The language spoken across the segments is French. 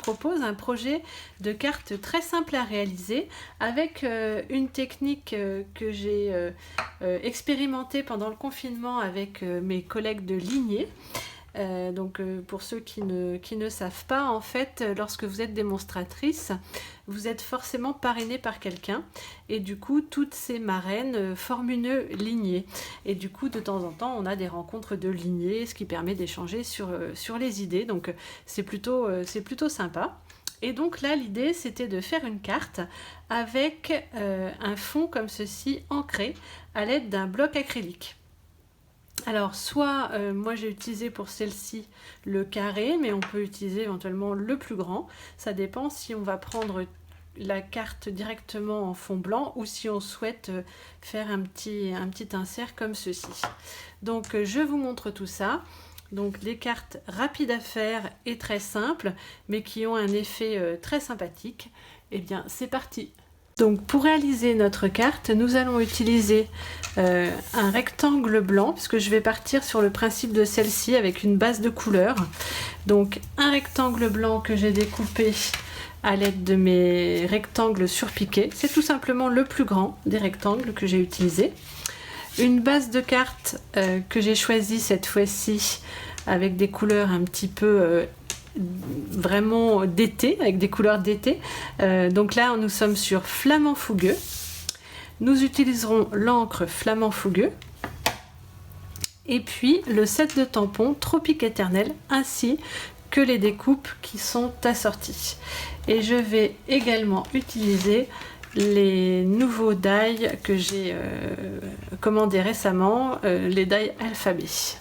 propose un projet de carte très simple à réaliser avec une technique que j'ai expérimentée pendant le confinement avec mes collègues de lignée. Pour ceux qui ne savent pas, en fait, lorsque vous êtes démonstratrice, vous êtes forcément parrainée par quelqu'un et du coup toutes ces marraines forment une lignée et du coup de temps en temps on a des rencontres de lignées, ce qui permet d'échanger sur les idées, donc c'est plutôt sympa. Et donc là l'idée c'était de faire une carte avec un fond comme ceci ancré à l'aide d'un bloc acrylique. Alors soit moi j'ai utilisé pour celle-ci le carré, mais on peut utiliser éventuellement le plus grand, ça dépend si on va prendre la carte directement en fond blanc ou si on souhaite faire un petit insert comme ceci. Donc je vous montre tout ça. Donc des cartes rapides à faire et très simples, mais qui ont un effet très sympathique. Et bien c'est parti. Donc pour réaliser notre carte, nous allons utiliser un rectangle blanc, puisque je vais partir sur le principe de celle-ci avec une base de couleur. Donc un rectangle blanc que j'ai découpé à l'aide de mes rectangles surpiqués. C'est tout simplement le plus grand des rectangles que j'ai utilisé. Une base de carte que j'ai choisie cette fois-ci avec des couleurs un petit peu vraiment d'été, avec des couleurs d'été. Donc là nous sommes sur Flamand Fougueux. Nous utiliserons l'encre Flamand Fougueux et puis le set de tampons Tropique Éternel ainsi que les découpes qui sont assorties. Et je vais également utiliser les nouveaux die que j'ai commandés récemment, les die alphabet.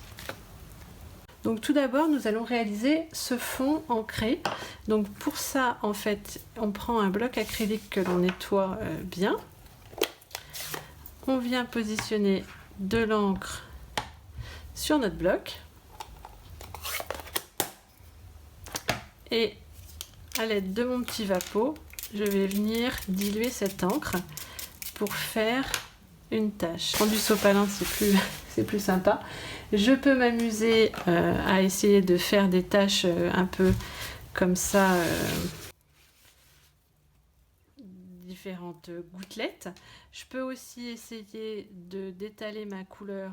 Donc tout d'abord, nous allons réaliser ce fond ancré. Donc pour ça, en fait, on prend un bloc acrylique que l'on nettoie bien. On vient positionner de l'encre sur notre bloc. Et à l'aide de mon petit vapeau, je vais venir diluer cette encre pour faire une tache. Prendre du sopalin, c'est plus sympa. Je peux m'amuser à essayer de faire des taches un peu comme ça, différentes gouttelettes. Je peux aussi essayer d'étaler ma couleur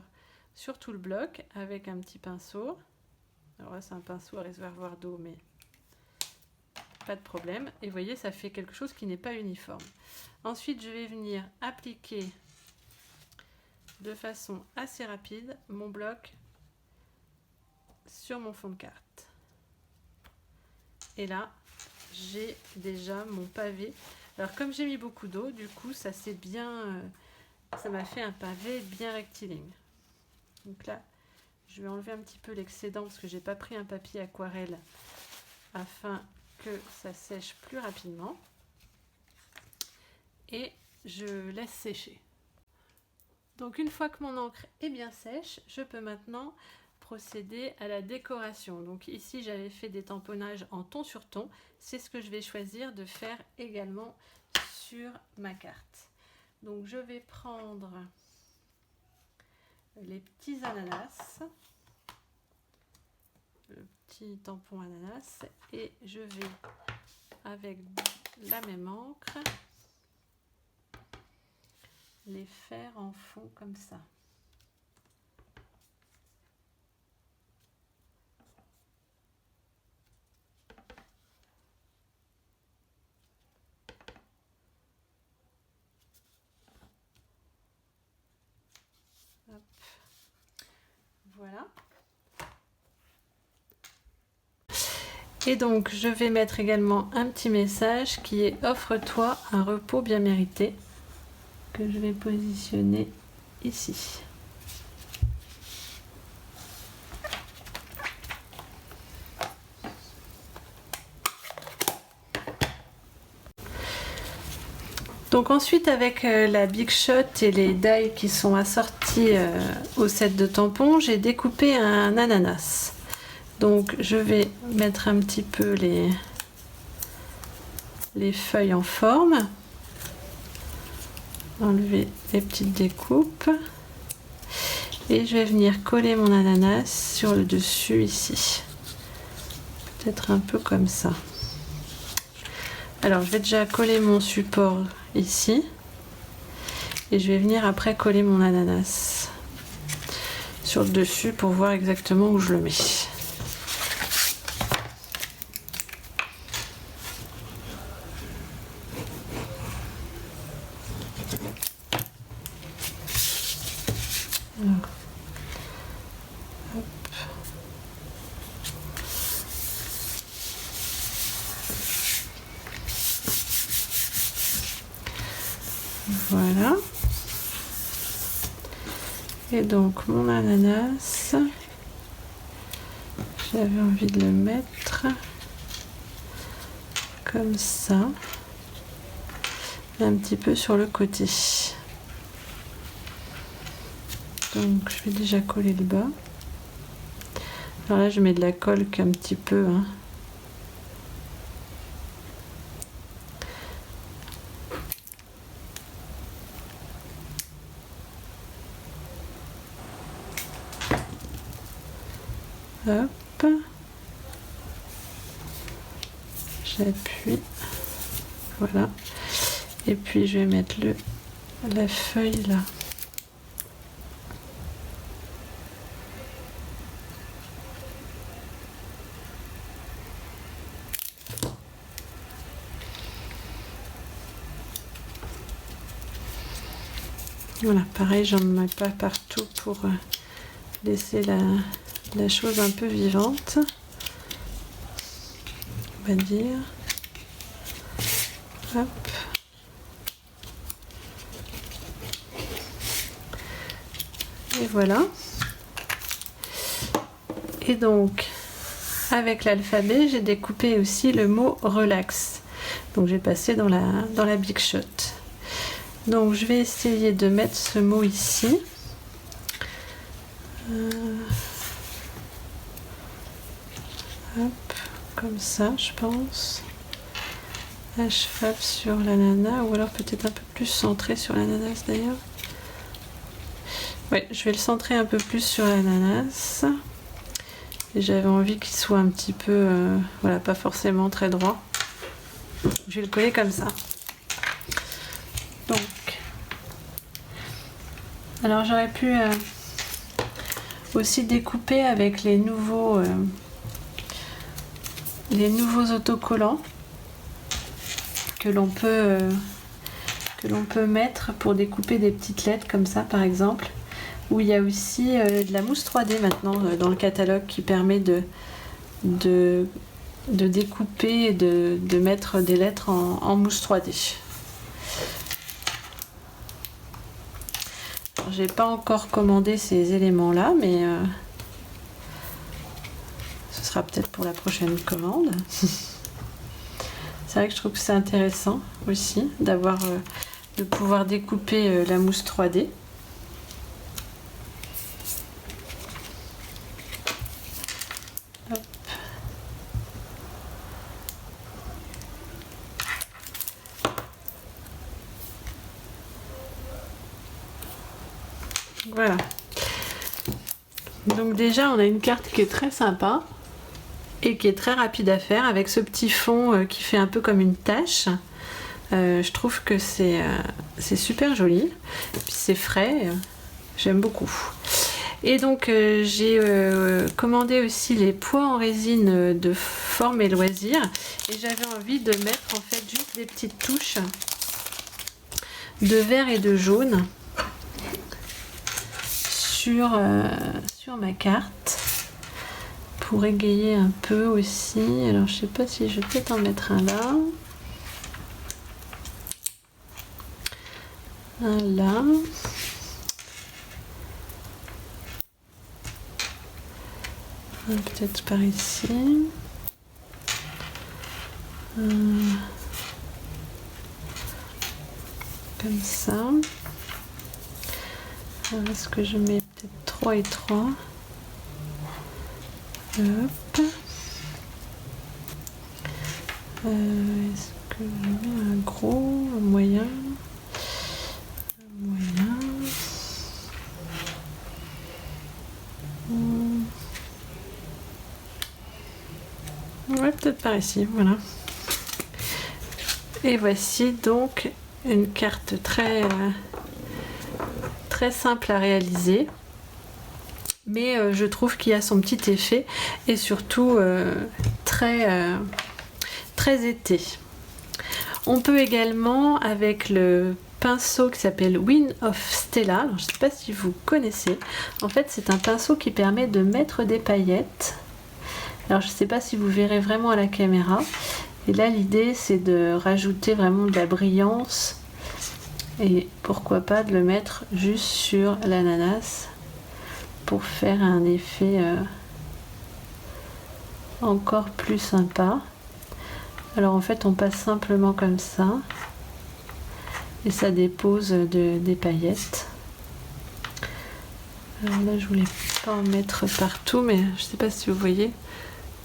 sur tout le bloc avec un petit pinceau. Alors là c'est un pinceau à réservoir d'eau, mais pas de problème. Et vous voyez, ça fait quelque chose qui n'est pas uniforme. Ensuite je vais venir appliquer de façon assez rapide mon bloc sur mon fond de carte. Et là, j'ai déjà mon pavé. Alors comme j'ai mis beaucoup d'eau, du coup, ça s'est bien, ça m'a fait un pavé bien rectiligne. Donc là, je vais enlever un petit peu l'excédent parce que j'ai pas pris un papier aquarelle afin que ça sèche plus rapidement. Et je laisse sécher. Donc une fois que mon encre est bien sèche, je peux maintenant procéder à la décoration. Donc ici j'avais fait des tamponnages en ton sur ton, c'est ce que je vais choisir de faire également sur ma carte. Donc je vais prendre les petits ananas, le petit tampon ananas, et je vais avec la même encre les faire en fond comme ça. Hop. Voilà. Et donc je vais mettre également un petit message qui est: offre-toi un repos bien mérité, que je vais positionner ici. Donc ensuite avec la Big Shot et les die qui sont assortis au set de tampons, j'ai découpé un ananas. Donc je vais mettre un petit peu les feuilles en forme, enlever les petites découpes et je vais venir coller mon ananas sur le dessus ici, peut-être un peu comme ça. Alors je vais déjà coller mon support ici et je vais venir après coller mon ananas sur le dessus pour voir exactement où je le mets. Alors, hop. Voilà. Et donc mon ananas, j'avais envie de le mettre comme ça, un petit peu sur le côté. Donc je vais déjà coller le bas. Alors là je mets de la colle qu'un petit peu, hein. Hop, j'appuie, voilà, et puis je vais mettre la feuille là. Voilà, pareil, j'en mets pas partout pour laisser la chose un peu vivante, on va dire. Hop. Et voilà. Et donc, avec l'alphabet, j'ai découpé aussi le mot relax. Donc, j'ai passé dans la Big Shot. Donc, je vais essayer de mettre ce mot ici. Hop, comme ça, je pense. À cheval sur l'ananas, ou alors peut-être un peu plus centré sur l'ananas d'ailleurs. Ouais, je vais le centrer un peu plus sur l'ananas. Et j'avais envie qu'il soit un petit peu, voilà, pas forcément très droit. Je vais le coller comme ça. Donc, alors j'aurais pu aussi découper avec les nouveaux autocollants que l'on peut mettre pour découper des petites lettres comme ça par exemple, où il y a aussi de la mousse 3D maintenant dans le catalogue qui permet de découper et de mettre des lettres en mousse 3D. J'ai pas encore commandé ces éléments là, mais ce sera peut-être pour la prochaine commande. C'est vrai que je trouve que c'est intéressant aussi d'avoir de pouvoir découper la mousse 3D. Hop. Voilà. Donc déjà on a une carte qui est très sympa et qui est très rapide à faire avec ce petit fond qui fait un peu comme une tache. Je trouve que c'est super joli, puis c'est frais, j'aime beaucoup. Et donc j'ai commandé aussi les pois en résine de Forme et Loisirs, et j'avais envie de mettre en fait juste des petites touches de vert et de jaune sur ma carte pour égayer un peu aussi. Alors je sais pas si je vais peut-être en mettre un là. Un là. Un peut-être par ici. Comme ça. Alors, est-ce que je mets peut-être 3 et 3? Hop. Est-ce que je mets un gros, un moyen? Un moyen. Ouais, peut-être par ici, voilà. Et voici donc une carte très simple à réaliser, mais je trouve qu'il y a son petit effet et surtout très été. On peut également, avec le pinceau qui s'appelle Wind of Stella, alors je ne sais pas si vous connaissez, en fait c'est un pinceau qui permet de mettre des paillettes. Alors je ne sais pas si vous verrez vraiment à la caméra, et là l'idée c'est de rajouter vraiment de la brillance et pourquoi pas de le mettre juste sur l'ananas pour faire un effet encore plus sympa. Alors en fait on passe simplement comme ça et ça dépose des paillettes. Alors là je voulais pas en mettre partout, mais je sais pas si vous voyez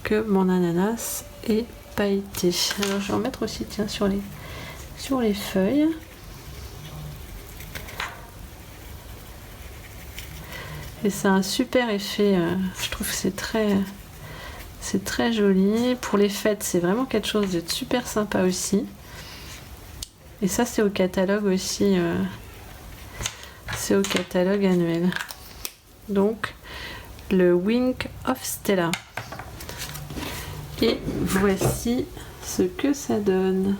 que mon ananas est pailleté. Alors je vais en mettre aussi, tiens, sur les feuilles. Et c'est un super effet, je trouve que c'est très joli. Pour les fêtes, c'est vraiment quelque chose de super sympa aussi. Et ça, c'est au catalogue aussi. C'est au catalogue annuel. Donc, le Wink of Stella. Et voici ce que ça donne.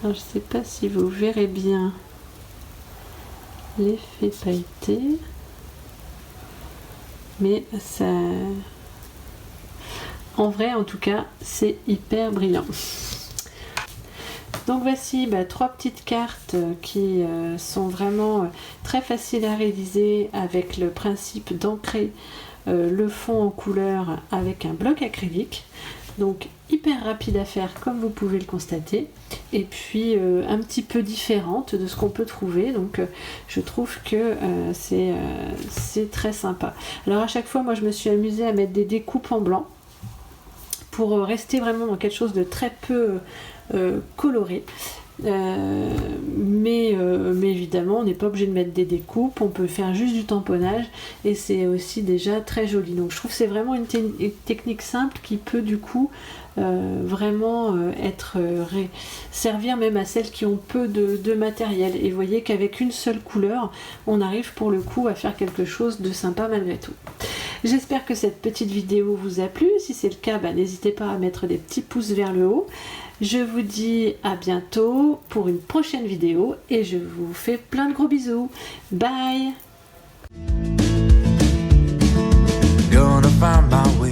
Alors, je ne sais pas si vous verrez bien l'effet pailleté. Mais ça... En vrai, en tout cas, c'est hyper brillant. Donc voici 3 petites cartes qui sont vraiment très faciles à réaliser avec le principe d'ancrer le fond en couleur avec un bloc acrylique. Donc hyper rapide à faire comme vous pouvez le constater, et puis un petit peu différente de ce qu'on peut trouver, donc je trouve que c'est très sympa. Alors à chaque fois moi je me suis amusée à mettre des découpes en blanc pour rester vraiment dans quelque chose de très peu coloré. Mais évidemment on n'est pas obligé de mettre des découpes, on peut faire juste du tamponnage et c'est aussi déjà très joli. Donc je trouve que c'est vraiment une technique simple qui peut du coup vraiment servir même à celles qui ont peu de matériel, et vous voyez qu'avec une seule couleur on arrive pour le coup à faire quelque chose de sympa malgré tout. J'espère que cette petite vidéo vous a plu. Si c'est le cas, n'hésitez pas à mettre des petits pouces vers le haut. Je vous dis à bientôt pour une prochaine vidéo et je vous fais plein de gros bisous. Bye! Gonna find my way.